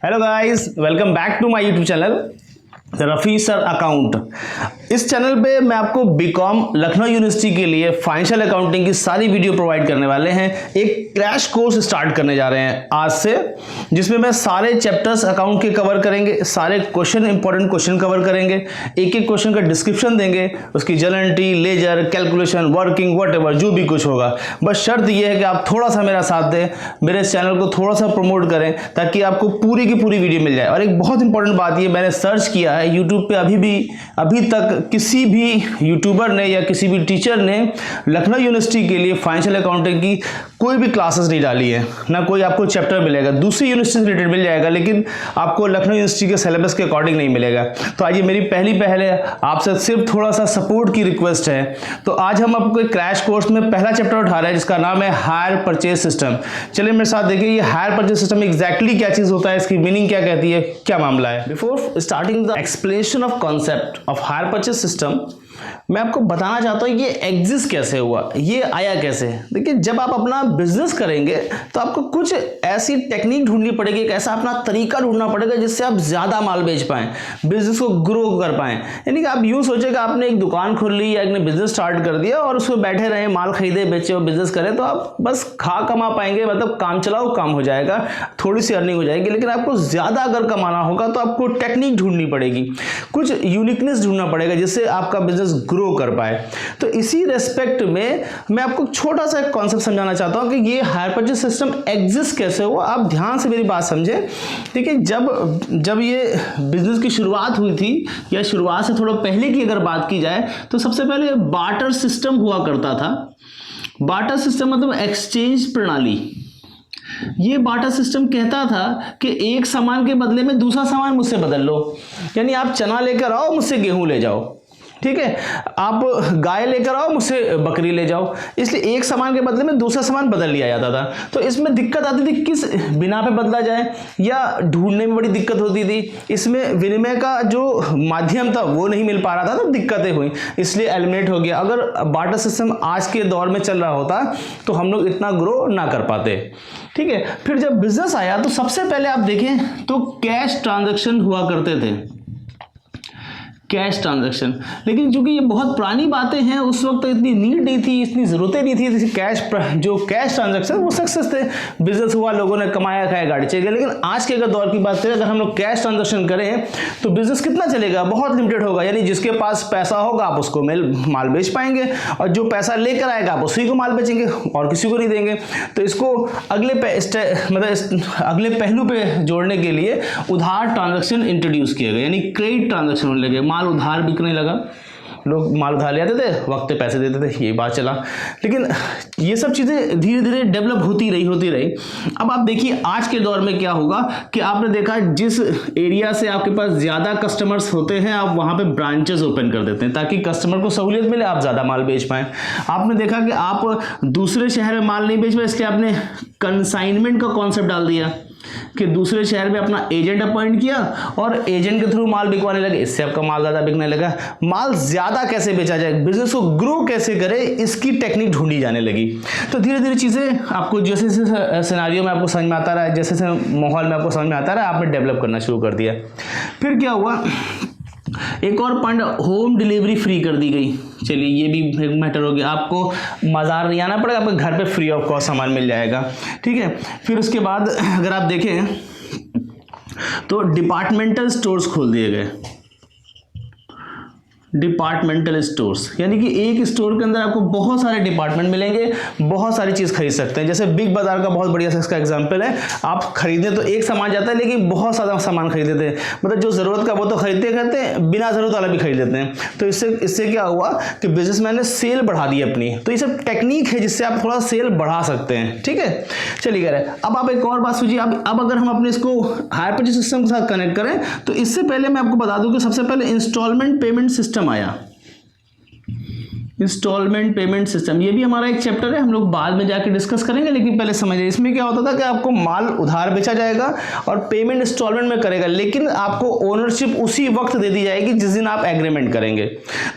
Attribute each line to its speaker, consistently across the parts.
Speaker 1: Hello guys, welcome back to my YouTube channel Rafi sir account. इस चैनल पे मैं आपको बीकॉम लखनऊ यूनिवर्सिटी के लिए फाइनेंशियल अकाउंटिंग की सारी वीडियो प्रोवाइड करने वाले हैं। एक क्रैश कोर्स स्टार्ट करने जा रहे हैं आज से, जिसमें मैं सारे चैप्टर्स अकाउंट के कवर करेंगे, सारे क्वेश्चन इंपॉर्टेंट क्वेश्चन कवर करेंगे, एक एक क्वेश्चन का डिस्क्रिप्शन देंगे, उसकी journal entry, ledger, calculation, working, whatever जो भी कुछ होगा। बस शर्त यह है कि आप थोड़ा सा मेरा साथ दें, मेरे इस चैनल को थोड़ा सा प्रमोट करें ताकि आपको पूरी की पूरी वीडियो मिल जाए। और एक बहुत इंपॉर्टेंट बात ये, मैंने सर्च किया है यूट्यूब पे, अभी तक किसी भी यूट्यूबर ने या किसी भी टीचर ने लखनऊ यूनिवर्सिटी के लिए फाइनेंशियल अकाउंटिंग की कोई भी क्लासेस नहीं डाली है, ना कोई आपको चैप्टर मिलेगा। दूसरी यूनिवर्सिटी से रिलेटेड मिल जाएगा, लेकिन आपको लखनऊ यूनिवर्सिटी के सिलेबस के अकॉर्डिंग नहीं मिलेगा। तो आज ये मेरी पहले आपसे सिर्फ थोड़ा सा सपोर्ट की रिक्वेस्ट है। तो आज हम आपको एक क्रैश कोर्स में पहला चैप्टर उठा रहे हैं, जिसका नाम है हायर परचेज सिस्टम। चलिए मेरे साथ देखिए ये हायर परचेज सिस्टम एग्जैक्टली क्या चीज होता है, इसकी मीनिंग क्या कहती है, क्या मामला है। Before starting the explanation of concept of hire purchase system, मैं आपको बताना चाहता हूँ ये एग्जिस्ट कैसे हुआ, ये आया कैसे। देखिए, जब आप अपना बिजनेस करेंगे तो आपको कुछ ऐसी टेक्निक ढूंढनी पड़ेगी, एक ऐसा अपना तरीका ढूंढना पड़ेगा जिससे आप ज्यादा माल बेच पाएं, बिजनेस को ग्रो कर पाएं। यानी कि आप यूं सोचेगा आपने एक दुकान खोल ली या एक बिजनेस स्टार्ट कर दिया और उसमें बैठे रहे, माल खरीदे बेचे और बिजनेस करें, तो आप बस खा कमा पाएंगे, मतलब काम चलाओ काम हो जाएगा, थोड़ी सी अर्निंग हो जाएगी। लेकिन आपको ज्यादा अगर कमाना होगा तो आपको टेक्निक ढूंढनी पड़ेगी, कुछ यूनिकनेस ढूंढना पड़ेगा जिससे आपका बिजनेस ग्रो कर पाए। तो इसी रेस्पेक्ट में मैं आपको छोटा सा एक कॉन्सेप्ट समझाना चाहता हूं कि ये हायर परचेज सिस्टम एग्जिस्ट कैसे हुआ। आप ध्यान से मेरी बात समझें। देखिए, जब ये बिजनेस की शुरुआत हुई थी, या शुरुआत से थोड़ा पहले की अगर बात की जाए, तो सबसे पहले बार्टर सिस्टम हुआ करता था। बार्टर सिस्टम मतलब एक्सचेंज प्रणाली। ये बार्टर सिस्टम कहता था कि एक सामान के बदले में दूसरा सामान मुझसे बदल लो। यानी आप चना लेकर आओ, मुझसे गेहूं ले जाओ, ठीक है, आप गाय लेकर आओ, मुझसे बकरी ले जाओ। इसलिए एक सामान के बदले में दूसरा सामान बदल लिया जाता था। तो इसमें दिक्कत आती थी किस बिना पे बदला जाए, या ढूंढने में बड़ी दिक्कत होती थी। इसमें विनिमय का जो माध्यम था वो नहीं मिल पा रहा था, तो दिक्कतें हुई, इसलिए एलिमिनेट हो गया। अगर बार्टर सिस्टम आज के दौर में चल रहा होता तो हम लोग इतना ग्रो ना कर पाते, ठीक है। फिर जब बिजनेस आया तो सबसे पहले आप देखें तो कैश ट्रांजैक्शन हुआ करते थे, कैश ट्रांजैक्शन। लेकिन चूंकि ये बहुत पुरानी बातें हैं, उस वक्त इतनी नीड नहीं थी, इतनी जरूरतें नहीं थी। जो कैश ट्रांजैक्शन वो सक्सेस थे, बिजनेस हुआ, लोगों ने कमाया, खाया, गाड़ी चल गई। लेकिन आज के अगर दौर की बात करें, अगर हम लोग कैश ट्रांजैक्शन करें तो बिजनेस कितना चलेगा, बहुत लिमिटेड होगा। यानी जिसके पास पैसा होगा आप उसको माल बेच पाएंगे, और जो पैसा लेकर आएगा आप उसी को माल बेचेंगे और किसी को नहीं देंगे। तो इसको अगले पहलू पे जोड़ने के लिए उधार ट्रांजैक्शन इंट्रोड्यूस किए गए, यानी क्रेडिट ट्रांजैक्शन होने लगे, माल उधार बिकने लगा, लोग माल उधार ले आते थे, वक्त पे पैसे देते थे, ये बात चला। लेकिन ये सब चीजें धीरे धीरे डेवलप होती रही। अब आप देखिए आज के दौर में क्या होगा कि आपने देखा जिस एरिया से आपके पास ज्यादा कस्टमर्स होते हैं, आप वहां पे ब्रांचेस ओपन कर देते हैं ताकि कस्टमर को सहूलियत मिले, आप ज्यादा माल बेच पाए। आपने देखा कि आप दूसरे शहर में माल नहीं बेच पाए, इसलिए आपने कंसाइनमेंट का कॉन्सेप्ट डाल दिया कि दूसरे शहर में अपना एजेंट अपॉइंट किया और एजेंट के थ्रू माल बिकवाने लगे, इससे आपका माल ज्यादा बिकने लगा। माल ज्यादा कैसे बेचा जाए, बिजनेस को ग्रो कैसे करे, इसकी टेक्निक ढूंढी जाने लगी। तो धीरे धीरे चीजें आपको जैसे सिनेरियो में आपको समझ में आता रहा, जैसे माहौल में आपको समझ में आता रहा, आपने डेवलप करना शुरू कर दिया। फिर क्या हुआ, एक और पॉइंट, होम डिलीवरी फ्री कर दी गई। चलिए ये भी एक मैटर हो गया, आपको बाजार नहीं आना पड़ेगा, आपके घर पे फ्री ऑफ कॉस्ट सामान मिल जाएगा, ठीक है। फिर उसके बाद अगर आप देखें तो डिपार्टमेंटल स्टोर्स खोल दिए गए। डिपार्टमेंटल स्टोर्स यानी कि एक स्टोर के अंदर आपको बहुत सारे डिपार्टमेंट मिलेंगे, बहुत सारी चीज खरीद सकते हैं। जैसे बिग बाजार का बहुत बढ़िया सा इसका एग्जांपल है, आप खरीदने तो एक सामान जाता है लेकिन बहुत सारा सामान खरीदते हैं, मतलब जो जरूरत का वो तो खरीदते हैं, बिना जरूरत वाला भी खरीद लेते हैं। तो इससे क्या हुआ कि बिजनेसमैन ने सेल बढ़ा दी अपनी। तो ये सब टेक्निक है जिससे आप थोड़ा सेल बढ़ा सकते हैं, ठीक है। चलिए कह रहे हैं, अब आप एक और बात सोचिए, अब अगर हम अपने इसको हायर परचेज सिस्टम के साथ कनेक्ट करें तो इससे पहले मैं आपको बता दूं कि सबसे पहले इंस्टॉलमेंट पेमेंट सिस्टम आया। इंस्टॉलमेंट पेमेंट सिस्टम, ये भी हमारा एक चैप्टर है, हम लोग बाद में जाके डिस्कस करेंगे, लेकिन पहले समझिए इसमें क्या होता था कि आपको माल उधार बेचा जाएगा और पेमेंट इंस्टॉलमेंट में करेगा, लेकिन आपको ओनरशिप उसी वक्त दे दी जाएगी जिस दिन आप एग्रीमेंट करेंगे।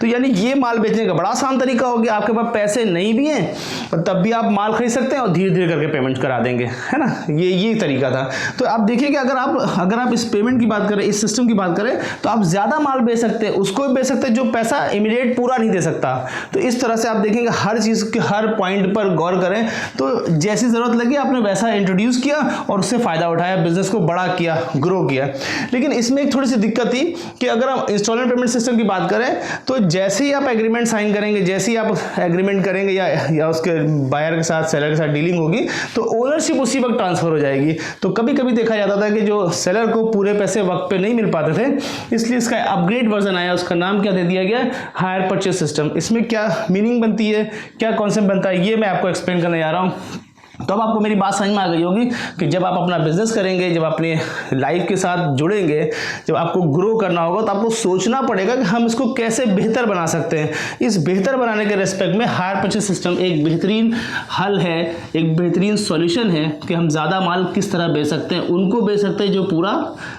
Speaker 1: तो यानी ये माल बेचने का बड़ा आसान तरीका हो गया, आपके पास पैसे नहीं भी हैं तब भी आप माल खरीद सकते हैं और धीरे धीरे करके पेमेंट करा देंगे, है ना, ये तरीका था। तो आप देखिए कि अगर आप इस पेमेंट की बात करें, इस सिस्टम की बात करें, तो आप ज्यादा माल बेच सकते हैं, उसको भी बेच सकते हैं जो पैसा इमीडिएट पूरा नहीं दे सकता। तो इस तरह से आप देखेंगे हर चीज के हर पॉइंट पर गौर करें, तो जैसी जरूरत लगी आपने वैसा इंट्रोड्यूस किया और उससे फायदा उठाया, बिजनेस को बड़ा किया, ग्रो किया। लेकिन इसमें एक थोड़ी सी दिक्कत थी कि अगर हम इंस्टॉलमेंट पेमेंट सिस्टम की बात करें तो जैसे ही आप एग्रीमेंट साइन करेंगे, जैसे ही आप एग्रीमेंट करेंगे या उसके बायर के साथ, सेलर के साथ डीलिंग होगी, तो ओनरशिप उसी वक्त ट्रांसफर हो जाएगी। तो कभी कभी देखा जाता था कि जो सेलर को पूरे पैसे वक्त पे नहीं मिल पाते थे, इसलिए इसका अपग्रेड वर्जन आया, उसका नाम क्या दे दिया गया, हायर परचेज सिस्टम। इसमें क्या मीनिंग बनती है, क्या कॉन्सेप्ट बनता है, ये मैं आपको एक्सप्लेन करने जा रहा हूँ। तो अब आपको मेरी बात समझ में आ गई होगी कि जब आप अपना बिजनेस करेंगे, जब अपने लाइफ के साथ जुड़ेंगे, जब आपको ग्रो करना होगा, तो आपको सोचना पड़ेगा कि हम इसको कैसे बेहतर बना सकते हैं। इस बेहतर बनाने के रेस्पेक्ट में हायर परचेज सिस्टम एक बेहतरीन हल है, एक बेहतरीन सॉल्यूशन है कि हम ज़्यादा माल किस तरह बेच सकते हैं, उनको बेच सकते हैं जो पूरा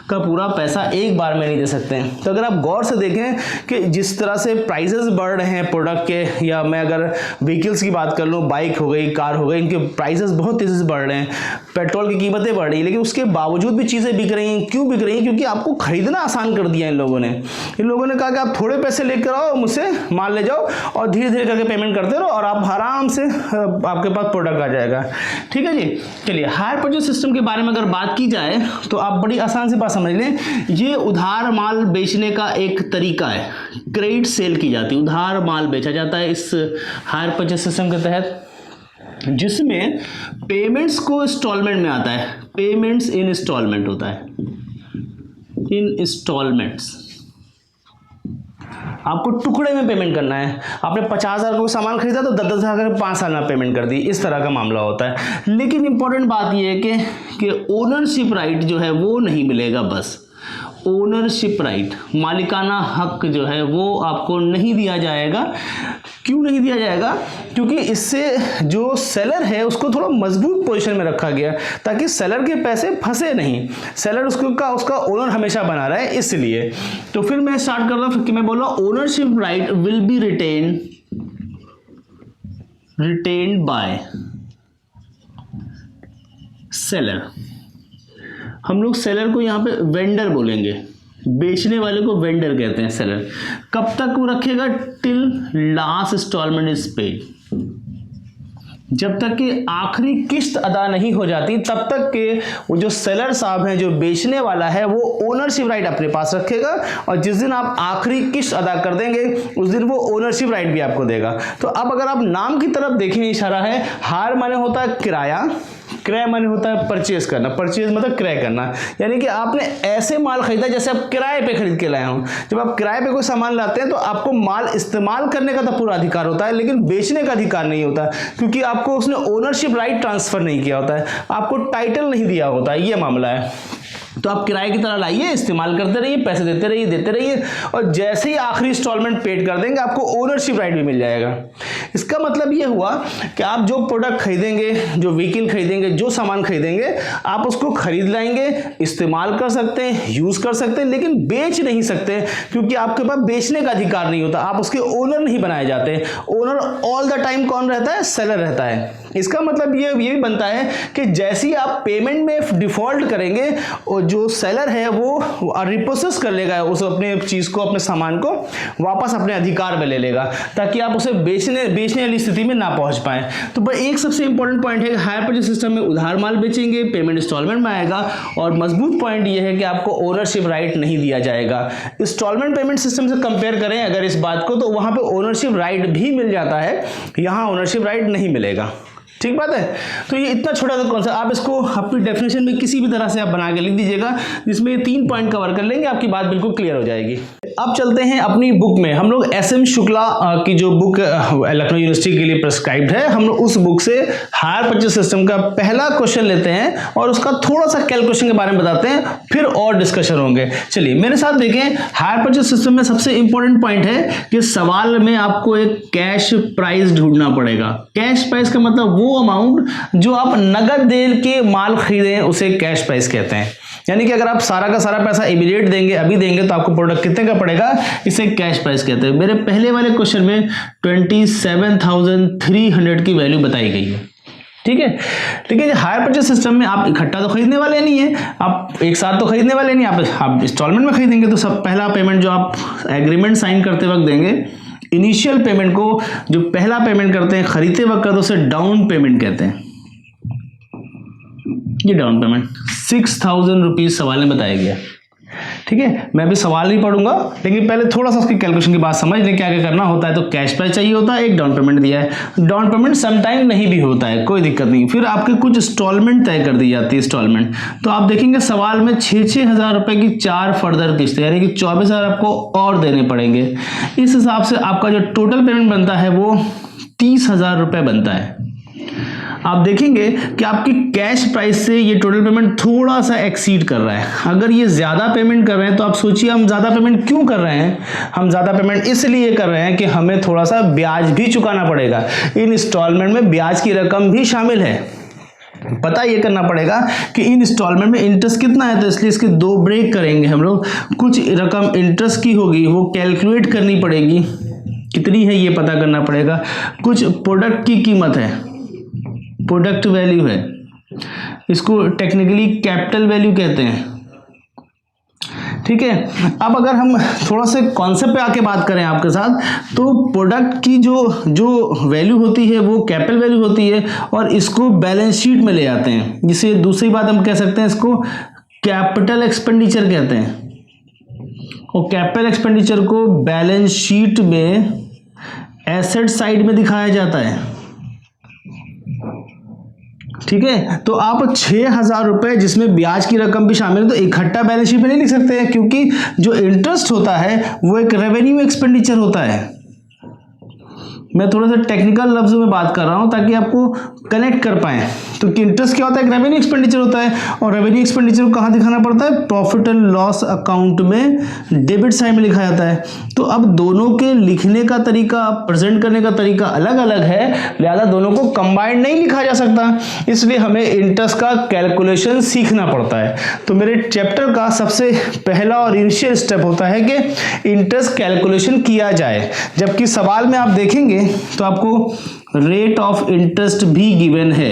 Speaker 1: का पूरा पैसा एक बार में नहीं दे सकते हैं। तो अगर आप गौर से देखें कि जिस तरह से प्राइजेस बढ़ रहे हैं प्रोडक्ट के, या मैं अगर व्हीकल्स की बात कर लूँ, बाइक हो गई, कार हो गई, इनके प्राइजेस बहुत तेजी से बढ़ रहे हैं, पेट्रोल की कीमतें बढ़ रही है, लेकिन उसके बावजूद भी चीजें बिक रही हैं। क्यों बिक रही हैं? क्योंकि आपको खरीदना आसान कर दिया इन लोगों ने। इन लोगों ने कहा कि आप थोड़े पैसे लेकर आओ, मुझसे माल ले जाओ और धीरे धीरे करके पेमेंट करते रहो और आप आराम से आपके पास प्रोडक्ट आ जाएगा। ठीक है जी। चलिए, हायर परचेज सिस्टम के बारे में अगर बात की जाए तो आप बड़ी आसान सी बात समझ लें, ये उधार माल बेचने का एक तरीका है। क्रेडिट सेल की जाती है, उधार माल बेचा जाता है इस हायर परचेज सिस्टम के तहत, जिसमें पेमेंट्स को इंस्टॉलमेंट में आता है। पेमेंट्स इन इंस्टॉलमेंट होता है, इन इंस्टॉलमेंट्स। आपको टुकड़े में पेमेंट करना है। आपने 50,000 को सामान खरीदा तो 10,000 का 5 साल में पेमेंट कर दी, इस तरह का मामला होता है। लेकिन इंपॉर्टेंट बात यह है कि ओनरशिप राइट जो है वो नहीं मिलेगा। बस ओनरशिप राइट, मालिकाना हक जो है वो आपको नहीं दिया जाएगा। क्यों नहीं दिया जाएगा? क्योंकि इससे जो सेलर है उसको थोड़ा मजबूत पोजीशन में रखा गया ताकि सेलर के पैसे फंसे नहीं, सेलर उसका ओनर हमेशा बना रहे, इसलिए। तो फिर मैं स्टार्ट कर रहा हूं कि मैं बोल रहा हूं ownership right will be retained bye seller. हम लोग सेलर को यहाँ पे वेंडर बोलेंगे, बेचने वाले को वेंडर कहते हैं सेलर। कब तक वो रखेगा? Till last installment is paid, जब तक कि आखिरी किस्त अदा नहीं हो जाती तब तक के वो जो सेलर साहब हैं, जो बेचने वाला है, वो ओनरशिप राइट अपने पास रखेगा और जिस दिन आप आखिरी किस्त अदा कर देंगे उस दिन वो ओनरशिप राइट भी आपको देगा। तो अब अगर आप नाम की तरफ देखें, इशारा है, हायर माने होता है किराया, क्रय माने होता है परचेज करना, परचेज मतलब क्रय करना, यानी कि आपने ऐसे माल खरीदा जैसे आप किराए पे खरीद के लाए हो। जब आप किराए पे कोई सामान लाते हैं तो आपको माल इस्तेमाल करने का तो पूरा अधिकार होता है, लेकिन बेचने का अधिकार नहीं होता, क्योंकि आपको उसने ओनरशिप राइट ट्रांसफर नहीं किया होता है, आपको टाइटल नहीं दिया होता है, ये मामला है। तो आप किराए की तरह लाइए, इस्तेमाल करते रहिए, पैसे देते रहिए और जैसे ही आखिरी इंस्टॉलमेंट पेड कर देंगे आपको ओनरशिप राइट भी मिल जाएगा। इसका मतलब ये हुआ कि आप जो प्रोडक्ट खरीदेंगे, जो व्हीकल खरीदेंगे, जो सामान खरीदेंगे, आप उसको खरीद लाएंगे, इस्तेमाल कर सकते हैं, यूज कर सकते हैं, लेकिन बेच नहीं सकते क्योंकि आपके पास बेचने का अधिकार नहीं होता, आप उसके ओनर नहीं बनाए जाते। ओनर ऑल द टाइम कौन रहता है? सेलर रहता है। इसका मतलब ये भी बनता है कि जैसे ही आप पेमेंट में डिफॉल्ट करेंगे और जो सेलर है वो रिप्रोसेस कर लेगा उस अपने चीज को, अपने सामान को वापस अपने अधिकार में ले लेगा, ताकि आप उसे बेचने वाली स्थिति में ना पहुंच पाए। तो एक सबसे इंपॉर्टेंट पॉइंट है, हायर परचेज सिस्टम में उधार माल बेचेंगे, पेमेंट इंस्टॉलमेंट में आएगा, और मजबूत पॉइंट यह है कि आपको ओनरशिप राइट नहीं दिया जाएगा। इंस्टॉलमेंट पेमेंट सिस्टम से कंपेयर करें अगर इस बात को, तो वहां पे ओनरशिप राइट भी मिल जाता है, यहां ओनरशिप राइट नहीं मिलेगा। ठीक ठीक बात है। तो ये इतना छोटा सा कॉन्सेप्ट, आप इसको अपनी डेफिनेशन में किसी भी तरह से आप बना के लिख दीजिएगा, जिसमें ये 3 पॉइंट कवर कर लेंगे, आपकी बात बिल्कुल क्लियर हो जाएगी। अब चलते हैं अपनी बुक में। हम लोग एस एम शुक्ला की जो बुक लखनऊ यूनिवर्सिटी के लिए प्रिस्क्राइब्ड है, हम लोग उस बुक से हायर परचेज सिस्टम का पहला क्वेश्चन लेते हैं और उसका थोड़ा सा कैलकुलेशन के बारे में बताते हैं, फिर और डिस्कशन होंगे। चलिए मेरे साथ देखें, हायर परचेज सिस्टम में सबसे इंपॉर्टेंट पॉइंट है कि सवाल में आपको एक कैश प्राइस ढूंढना पड़ेगा। कैश प्राइस का मतलब वो अमाउंट जो आप नगद दे के माल खरीदें, उसे कैश प्राइस कहते हैं। यानी कि अगर आप सारा का सारा पैसा इमीडिएट देंगे, अभी देंगे, तो आपको प्रोडक्ट कितने का पड़ेगा, इसे कैश प्राइस कहते हैं। मेरे पहले वाले क्वेश्चन में 27,300 की वैल्यू बताई गई है, ठीक है। लेकिन हायर परचेज सिस्टम में आप इकट्ठा तो खरीदने वाले नहीं है, आप एक साथ तो खरीदने वाले नहीं, आप इंस्टॉलमेंट में खरीदेंगे। तो सब पहला पेमेंट जो आप एग्रीमेंट साइन करते वक्त देंगे, इनिशियल पेमेंट को जो पहला पेमेंट करते हैं खरीदते वक्त का, तो उसे डाउन पेमेंट कहते हैं। ये डाउन पेमेंट 6,000 रुपीज सवाल में बताया गया, ठीक है। मैं अभी सवाल नहीं पढ़ूंगा, लेकिन पहले थोड़ा सा उसकी कैलकुलेशन की बात समझ लें, क्या क्या करना होता है। तो कैश प्राइस चाहिए होता है, एक डाउन पेमेंट दिया है, डाउन पेमेंट समटाइम नहीं भी होता है, कोई दिक्कत नहीं। फिर आपके कुछ इंस्टॉलमेंट तय कर दी जाती है, इंस्टॉलमेंट। तो आप देखेंगे सवाल में 6,000 रुपए की 4 फर्दर किस्त, यानी कि 24,000 आपको और देने पड़ेंगे। इस हिसाब से आपका जो टोटल पेमेंट बनता है वो 30,000 रुपए बनता है। आप देखेंगे कि आपकी कैश प्राइस से ये टोटल पेमेंट थोड़ा सा एक्सीड कर रहा है। अगर ये ज्यादा पेमेंट कर रहे हैं तो आप सोचिए हम ज्यादा पेमेंट क्यों कर रहे हैं। हम ज्यादा पेमेंट इसलिए कर रहे हैं कि हमें थोड़ा सा ब्याज भी चुकाना पड़ेगा। इन इंस्टॉलमेंट में ब्याज की रकम भी शामिल है। पता ये करना पड़ेगा कि इन इंस्टॉलमेंट में इंटरेस्ट कितना है, तो इसलिए इसके 2 ब्रेक करेंगे हम लोग। कुछ रकम इंटरेस्ट की होगी, वो कैलकुलेट करनी पड़ेगी, कितनी है ये पता करना पड़ेगा। कुछ प्रोडक्ट की कीमत है, प्रोडक्ट वैल्यू है, इसको टेक्निकली कैपिटल वैल्यू कहते हैं, ठीक है। अब अगर हम थोड़ा सा कॉन्सेप्ट पे आके बात करें आपके साथ, तो प्रोडक्ट की जो वैल्यू होती है वो कैपिटल वैल्यू होती है, और इसको बैलेंस शीट में ले आते हैं, जिसे दूसरी बात हम कह सकते हैं, इसको कैपिटल एक्सपेंडिचर कहते हैं। और कैपिटल एक्सपेंडिचर को बैलेंस शीट में एसेट साइड में दिखाया जाता है, ठीक है। तो आप 6,000 रुपए जिसमें ब्याज की रकम भी शामिल है, तो इकट्ठा बैलेंस शीट में नहीं लिख सकते हैं, क्योंकि जो इंटरेस्ट होता है वो एक रेवेन्यू एक्सपेंडिचर होता है। मैं थोड़ा सा टेक्निकल लफ्जों में बात कर रहा हूं ताकि आपको कनेक्ट कर पाए। तो इंटरेस्ट क्या होता है, एक रेवेन्यू एक्सपेंडिचर होता है, और रेवेन्यू एक्सपेंडिचर को कहां दिखाना पड़ता है, प्रॉफिट एंड लॉस अकाउंट में डेबिट साइड में लिखा जाता है। तो अब दोनों के लिखने का तरीका, प्रेजेंट करने का तरीका अलग अलग है, लिहाजा दोनों को कंबाइंड नहीं लिखा जा सकता, इसलिए हमें इंटरेस्ट का कैलकुलेशन सीखना पड़ता है। तो मेरे चैप्टर का सबसे पहला और इनिशियल स्टेप होता है कि इंटरेस्ट कैलकुलेशन किया जाए। जबकि सवाल में आप देखेंगे तो आपको रेट ऑफ इंटरेस्ट भी गिवन है,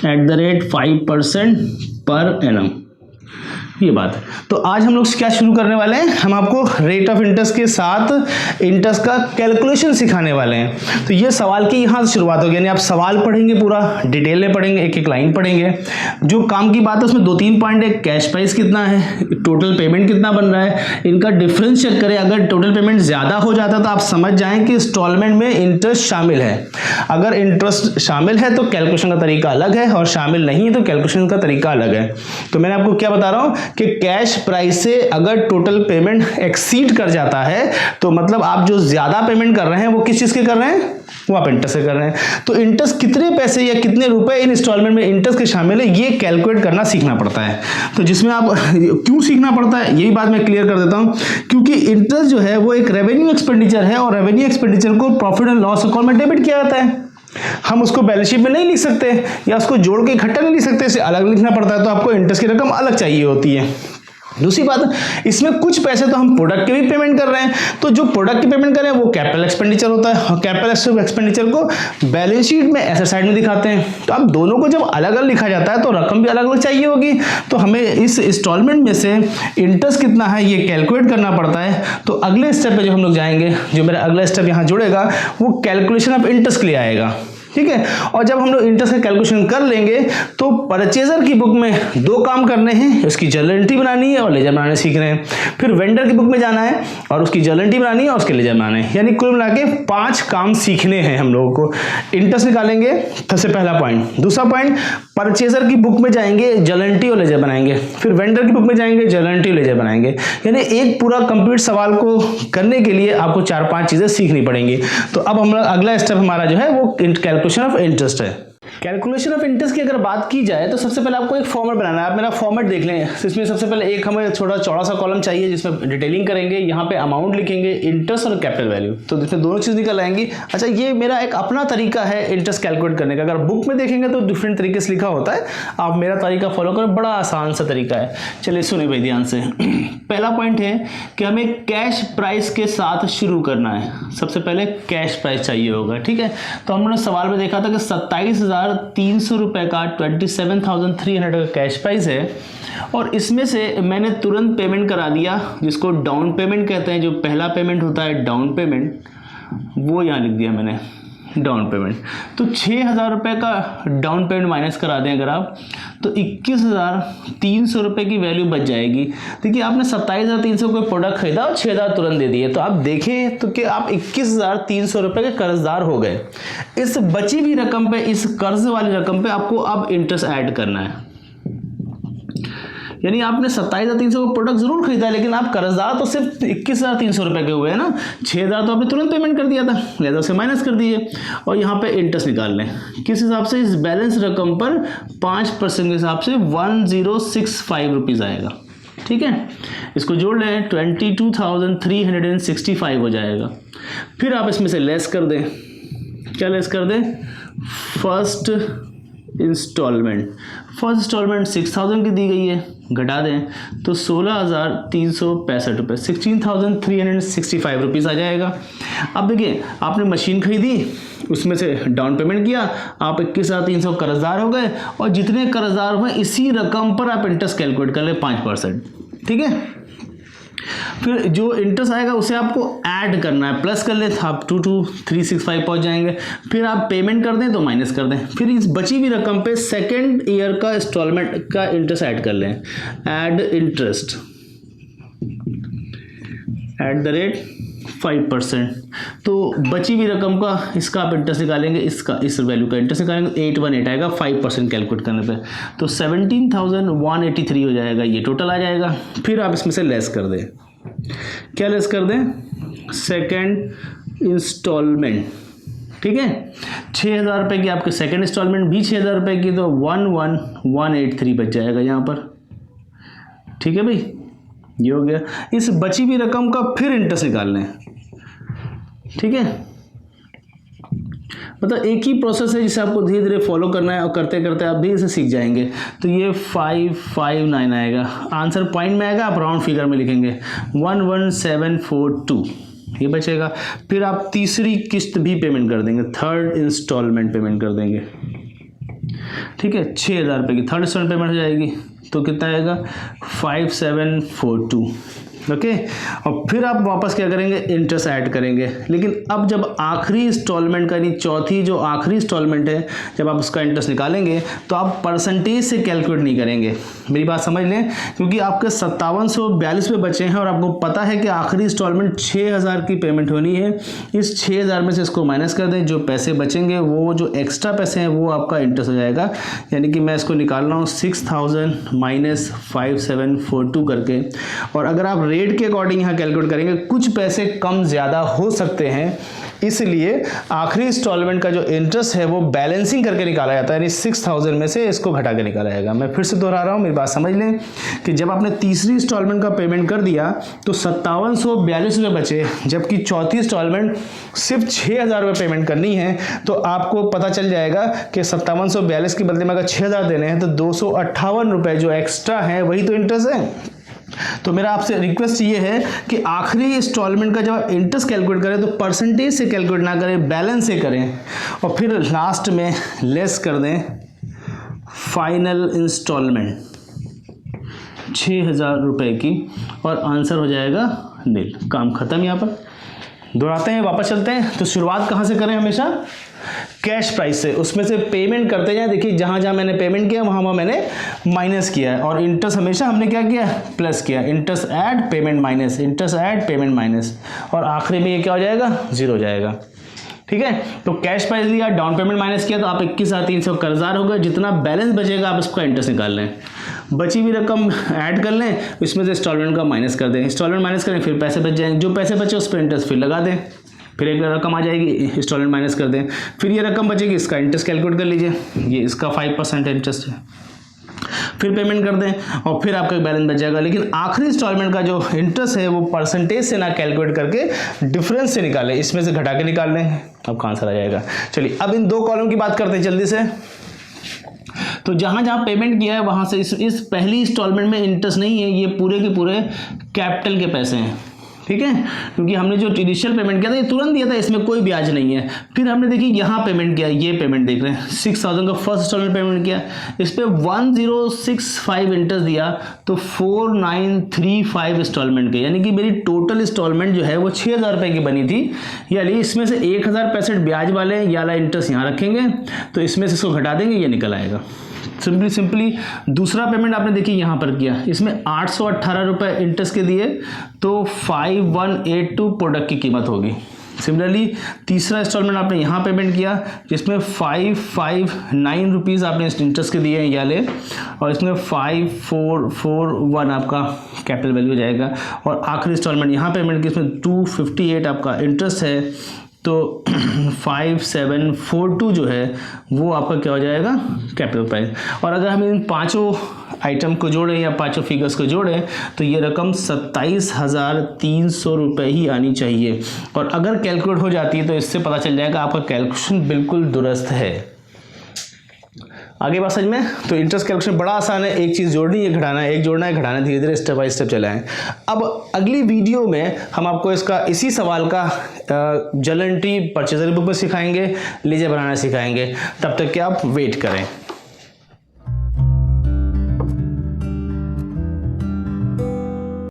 Speaker 1: @ 5% पर एनम, ये बात है। तो आज हम लोग क्या शुरू करने वाले हैं, हम आपको रेट ऑफ इंटरेस्ट के साथ इंटरेस्ट का कैलकुलेशन सिखाने वाले हैं। तो ये सवाल की यहाँ से शुरुआत होगी, यानी आप सवाल पढ़ेंगे, पूरा डिटेल में पढ़ेंगे, एक एक लाइन पढ़ेंगे। जो काम की बात है उसमें 2-3 पॉइंट है, कैश प्राइस कितना है, टोटल पेमेंट कितना बन रहा है, इनका डिफरेंस चेक करें। अगर टोटल पेमेंट ज्यादा हो जाता है तो आप समझ जाएं कि इंस्टॉलमेंट में इंटरेस्ट शामिल है। अगर इंटरेस्ट शामिल है तो कैलकुलेशन का तरीका अलग है, और शामिल नहीं है तो कैलकुलेशन का तरीका अलग है। तो मैंने आपको क्या बता रहा हूं कि कैश प्राइस से अगर टोटल पेमेंट एक्सीड कर जाता है, तो मतलब आप जो ज्यादा पेमेंट कर रहे हैं वो किस चीज के कर रहे हैं, वो आप इंटरेस्ट से कर रहे हैं। तो इंटरेस्ट कितने पैसे या कितने रुपए इन इंस्टॉलमेंट में इंटरेस्ट के शामिल है, ये कैलकुलेट करना सीखना पड़ता है। तो जिसमें आप क्यों सीखना पड़ता है, यही बात मैं क्लियर कर देता हूं। क्योंकि इंटरेस्ट जो है वो एक रेवेन्यू एक्सपेंडिचर है, और रेवेन्यू एक्सपेंडिचर को प्रॉफिट एंड लॉस अकाउंट में डेबिट किया जाता है। हम उसको बैलेंस शीट में नहीं लिख सकते, या उसको जोड़ के इकट्ठा नहीं लिख सकते, इसे अलग लिखना पड़ता है। तो आपको इंटरेस्ट की रकम अलग चाहिए होती है। दूसरी बात, इसमें कुछ पैसे तो हम प्रोडक्ट के भी पेमेंट कर रहे हैं, तो जो प्रोडक्ट की पेमेंट कर रहे हैं वो कैपिटल एक्सपेंडिचर होता है, और कैपिटल एक्सपेंडिचर को बैलेंस शीट में एसेट साइड में दिखाते हैं। तो अब दोनों को जब अलग अलग लिखा जाता है तो रकम भी अलग अलग चाहिए होगी। तो हमें इस इंस्टॉलमेंट में से इंटरेस्ट कितना है ये कैलकुलेट करना पड़ता है। तो अगले स्टेप पे जो हम लोग जाएंगे, जो मेरा अगला स्टेप यहाँ जुड़ेगा, वो कैलकुलेशन ऑफ इंटरेस्ट के लिए आएगा। ठीक है। और जब हम लोग इंटरेस्ट का कैलकुलेशन कर लेंगे तो परचेजर की बुक में दो काम करने हैं, उसकी जर्नल एंट्री बनानी है और लेजर बनाने सीखने हैं। फिर वेंडर की बुक में जाना है और उसकी जर्नल एंट्री बनानी है और उसके लेजर बनाने हैं। यानी कुल मिला के 5 काम सीखने हैं हम लोगों को। इंटरेस्ट निकालेंगे, सबसे पहला पॉइंट। दूसरा पॉइंट, परचेजर की बुक में जाएंगे, जर्नल एंट्री और लेजर बनाएंगे। फिर वेंडर की बुक में जाएंगे, जर्नल एंट्री और लेजर बनाएंगे। यानी एक पूरा कंप्लीट सवाल को करने के लिए आपको 4-5 चीजें सीखनी पड़ेंगी। तो अब हम अगला स्टेप हमारा जो है वो कैलकुलेशन ऑफ इंटरेस्ट है। कैलकुलेशन ऑफ इंटरेस्ट की अगर बात की जाए तो सबसे पहले आपको एक फॉर्मेट बनाना है। आप मेरा फॉर्मेट देख लें। इसमें सबसे पहले एक हमें थोड़ा चौड़ा सा कॉलम चाहिए जिसमें डिटेलिंग करेंगे। यहाँ पे अमाउंट लिखेंगे, इंटरेस्ट और कैपिटल वैल्यू, तो इसमें दोनों चीज निकल आएंगी। अच्छा, ये मेरा एक अपना तरीका है इंटरेस्ट कैलकुलेट करने का। अगर बुक में देखेंगे तो डिफरेंट तरीके से लिखा होता है, आप मेरा तरीका फॉलो करें, बड़ा आसान सा तरीका है। चलिए सुनिए भाई ध्यान से। पहला पॉइंट है कि हमें कैश प्राइस के साथ शुरू करना है। सबसे पहले कैश प्राइस चाहिए होगा, ठीक है। तो हमने सवाल में देखा था कि 27,300 रुपए का 27,300 का कैश प्राइस है और इसमें से मैंने तुरंत पेमेंट करा दिया, जिसको डाउन पेमेंट कहते हैं। जो पहला पेमेंट होता है डाउन पेमेंट, वो यहाँ लिख दिया मैंने डाउन पेमेंट। तो 6,000 रुपये का डाउन पेमेंट माइनस करा दें अगर आप, तो 21,300 रुपये की वैल्यू बच जाएगी। देखिए आपने 27,300 कोई प्रोडक्ट खरीदा और 6,000 तुरंत दे दिए, तो आप देखें तो कि आप 21,300 रुपये के कर्जदार हो गए। इस बची हुई रकम पे, इस कर्ज वाली रकम पे आपको अब इंटरेस्ट ऐड करना है। यानी आपने 27,300 का प्रोडक्ट जरूर खरीदा, लेकिन आप कर्जदार तो सिर्फ 21,300 रुपए के हुए हैं ना। 6,000 तो आपने तुरंत पेमेंट कर दिया था, लिहाजा से माइनस कर दिए। और यहाँ पे इंटरेस्ट निकाल लें किस हिसाब से, इस बैलेंस रकम पर 5% के हिसाब से 1065 रुपीज़ आएगा, ठीक है। इसको जोड़ लें, 22,365 हो जाएगा। फिर आप इसमें से लेस कर दें, क्या लेस कर दें, फर्स्ट इंस्टॉलमेंट 6,000 की दी गई है, घटा दें तो 16,365 रुपये, 16,365 रुपीज़ आ जाएगा। अब देखिए आपने मशीन खरीदी, उसमें से डाउन पेमेंट किया, आप 21,300 कर्जदार हो गए और जितने कर्जदार हुए इसी रकम पर आप इंटरेस्ट कैलकुलेट कर ले 5%, ठीक है। फिर जो इंटरेस्ट आएगा उसे आपको ऐड करना है, प्लस कर ले आप 22,365 पहुंच जाएंगे। फिर आप पेमेंट कर दें तो माइनस कर दें। फिर इस बची हुई रकम पे सेकेंड ईयर का इंस्टॉलमेंट का इंटरेस्ट ऐड कर लें, ऐड इंटरेस्ट @5%। तो बची हुई रकम का इसका आप इंटरेस्ट निकालेंगे, इसका इस वैल्यू का इंटरेस्ट निकालेंगे, 818 आएगा 5% कैलकुलेट करने पे, तो 17,183 हो जाएगा, ये टोटल आ जाएगा। फिर आप इसमें से लेस कर दें, क्या लेस कर दें, सेकेंड इंस्टॉलमेंट, ठीक है। 6,000 रुपये की आपके सेकेंड इंस्टॉलमेंट भी 6,000 रुपये की, तो 11,183 बच जाएगा यहाँ पर, ठीक है भाई, ये हो गया। इस बची हुई रकम का फिर इंटरेस्ट निकाल लें, ठीक है। मतलब एक ही प्रोसेस है जिसे आपको धीरे धीरे फॉलो करना है और करते करते आप भी इसे सीख जाएंगे। तो ये 559 आएगा, आंसर पॉइंट में आएगा, आप राउंड फिगर में लिखेंगे 11742, ये बचेगा। फिर आप तीसरी किस्त भी पेमेंट कर देंगे, थर्ड इंस्टॉलमेंट पेमेंट कर देंगे, ठीक है। 6,000 रुपये की थर्ड इंस्टॉलमेंट पेमेंट हो जाएगी, तो कितना आएगा 5742, ओके। और फिर आप वापस क्या करेंगे, इंटरेस्ट ऐड करेंगे। लेकिन अब जब आखिरी इंस्टॉलमेंट का, यानी चौथी जो आखिरी इंस्टॉलमेंट है, जब आप उसका इंटरेस्ट निकालेंगे तो आप परसेंटेज से कैलकुलेट नहीं करेंगे, मेरी बात समझ लें, क्योंकि आपके 5742 पे बचे हैं और आपको पता है कि आखिरी इंस्टॉलमेंट 6,000 की पेमेंट होनी है। इस 6,000 में से इसको माइनस कर दें, जो पैसे बचेंगे वो जो एक्स्ट्रा पैसे हैं वो आपका इंटरेस्ट हो जाएगा। यानी कि मैं इसको निकाल रहा हूँ 6,000 माइनस 5742 करके। और अगर आप रेट के अकॉर्डिंग यहाँ कैलकुलेट करेंगे, कुछ पैसे कम ज़्यादा हो सकते हैं, इसलिए आखिरी इंस्टॉलमेंट का जो इंटरेस्ट है वो बैलेंसिंग करके निकाला जाता है, यानी 6,000 में से इसको घटा के निकाला जाएगा। मैं फिर से दोहरा रहा हूँ, मेरी बात समझ लें कि जब आपने तीसरी इंस्टॉलमेंट का पेमेंट कर दिया तो 5742 रुपये बचे, जबकि चौथी इंस्टॉलमेंट सिर्फ 6,000 रुपये पेमेंट करनी है। तो आपको पता चल जाएगा कि 5742 के बदले में अगर 6,000 देने हैं तो 258 रुपये जो एक्स्ट्रा है वही तो इंटरेस्ट है। तो मेरा आपसे रिक्वेस्ट ये है कि आखिरी इंस्टॉलमेंट का जब आप इंटरेस्ट कैलकुलेट करें तो परसेंटेज से कैलकुलेट ना करें, बैलेंस से करें, और फिर लास्ट में लेस कर दें फाइनल इंस्टॉलमेंट 6,000 रुपये की, और आंसर हो जाएगा नील। काम खत्म। यहाँ पर दोहराते हैं, वापस चलते हैं। तो शुरुआत कहाँ से करें, हमेशा कैश प्राइस से, उसमें से पेमेंट करते जाए। देखिए जहाँ जहाँ मैंने पेमेंट किया वहाँ वहाँ मैंने माइनस किया है, और इंटरेस्ट हमेशा हमने क्या किया, प्लस किया। Interest add payment minus, interest add payment minus, और आखिरी में ये क्या हो जाएगा, 0 हो जाएगा। ठीक है, तो कैश प्राइस लिया, डाउन पेमेंट माइनस किया, तो आप 21,300 कर्जदार हो गए। जितना बैलेंस बचेगा आप उसका इंटरेस्ट निकाल लें, बची हुई रकम ऐड कर लें, इसमें से इंस्टॉलमेंट का माइनस कर दें, इंस्टॉलमेंट माइनस करें, फिर पैसे बच जाएंगे, जो पैसे बचे उस पर इंटरेस्ट फिर लगा दें, फिर एक रकम आ जाएगी, इंस्टॉलमेंट माइनस कर दें, फिर ये रकम बचेगी, इसका इंटरेस्ट कैलकुलेट कर लीजिए, ये इसका 5% इंटरेस्ट है, फिर पेमेंट कर दें, और फिर आपका बैलेंस बच जाएगा। लेकिन आखिरी इंस्टॉलमेंट का जो इंटरेस्ट है वो परसेंटेज से ना कैलकुलेट करके डिफरेंस से निकालें, इसमें से घटा के निकाल लें, आपका आंसर आ जाएगा। चलिए अब इन 2 कॉलम की बात करते हैं जल्दी से। तो जहां जहां पेमेंट किया है वहां से इस पहली इंस्टॉलमेंट में इंटरेस्ट नहीं है, ये पूरे के पूरे कैपिटल के पैसे हैं। ठीक है, क्योंकि हमने जो इनिशियल पेमेंट किया था ये तुरंत दिया था, इसमें कोई ब्याज नहीं है। फिर हमने देखिए यहाँ पेमेंट किया, ये पेमेंट देख रहे हैं 6,000 का फर्स्ट इंस्टॉलमेंट पेमेंट किया, इस पर 1065 इंटरेस्ट दिया, तो 4935 इंस्टॉलमेंट के, यानी कि मेरी टोटल इंस्टॉलमेंट जो है वो 6,000 रुपये की बनी थी। यानी इसमें से 1,065 ब्याज वाले ये वाला इंटरेस्ट यहाँ रखेंगे, तो इसमें से इसको घटा देंगे, ये निकल आएगा। सिंपली दूसरा पेमेंट आपने देखिए यहाँ पर किया, इसमें 818 रुपये इंटरेस्ट के दिए, तो 5182 प्रोडक्ट की कीमत होगी। सिमिलरली तीसरा इंस्टॉलमेंट आपने यहाँ पेमेंट किया, जिसमें 559 रुपीज़ आपने इंटरेस्ट के दिए हैं ये वाले, और इसमें 5441 आपका कैपिटल वैल्यू हो जाएगा, और आखिरी इंस्टॉलमेंट यहाँ पेमेंट की, इसमें 258 आपका इंटरेस्ट है, तो 5742 जो है वो आपका क्या हो जाएगा, कैपिटल प्राइस। और अगर हम इन 5 आइटम को जोड़ें या 5 फिगर्स को जोड़ें तो ये रकम 27,300 रुपये ही आनी चाहिए। और अगर कैलकुलेट हो जाती है तो इससे पता चल जाएगा आपका कैलकुलेशन बिल्कुल दुरुस्त है। आगे बात समझ में, तो इंटरेस्ट कैलकुलेशन बड़ा आसान है, एक चीज़ जोड़नी है, घटाना है, एक जोड़ना है, घटाना है, धीरे धीरे स्टेप बाय स्टेप चलाएं। अब अगली वीडियो में हम आपको इसका इसी सवाल का जर्नल एंट्री परचेजर बुक में सिखाएंगे, लेजर बनाना सिखाएंगे। तब तक के आप वेट करें।